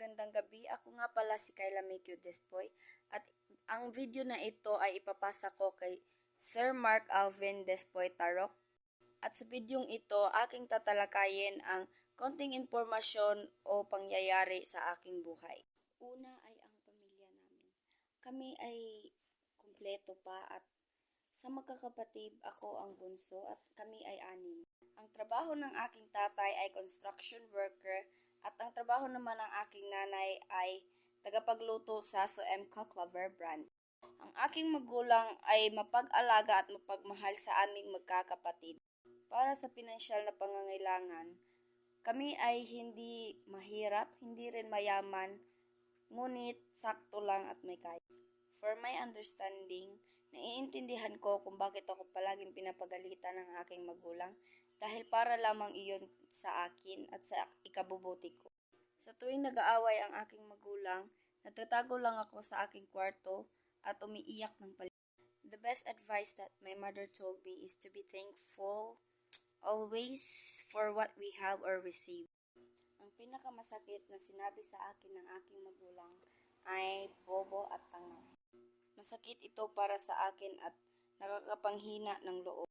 magandang gabi. Ako nga pala si Kayla Mekyo Despoy at ang video na ito ay ipapasa ko kay Sir Mark Alvin Despoy Tarok. At sa videong ito, aking tatalakayin ang konting impormasyon o pangyayari sa aking buhay. Una ay ang pamilya namin. Kami ay kumpleto pa at sa magkakapatid ako ang bunso at kami ay 6. Ang trabaho ng aking tatay ay construction worker at ang trabaho naman ng aking nanay ay tagapagluto sa Soemca Clover brand. Ang aking magulang ay mapag-alaga at mapagmahal sa aming magkakapatid. Para sa pinansyal na pangangailangan, kami ay hindi mahirap, hindi rin mayaman, ngunit sakto lang at may kaya. For my understanding, naiintindihan ko kung bakit ako palaging pinapagalitan ng aking magulang dahil para lamang iyon sa akin at sa ikabubuti ko. Sa tuwing nag-aaway ang aking magulang, nagtatago lang ako sa aking kwarto at umiiyak ng palit. The best advice that my mother told me is to be thankful always for what we have or receive. Ang pinakamasakit na sinabi sa akin ng aking magulang ay bobo at tanga. Masakit ito para sa akin at nakakapanghina ng loob.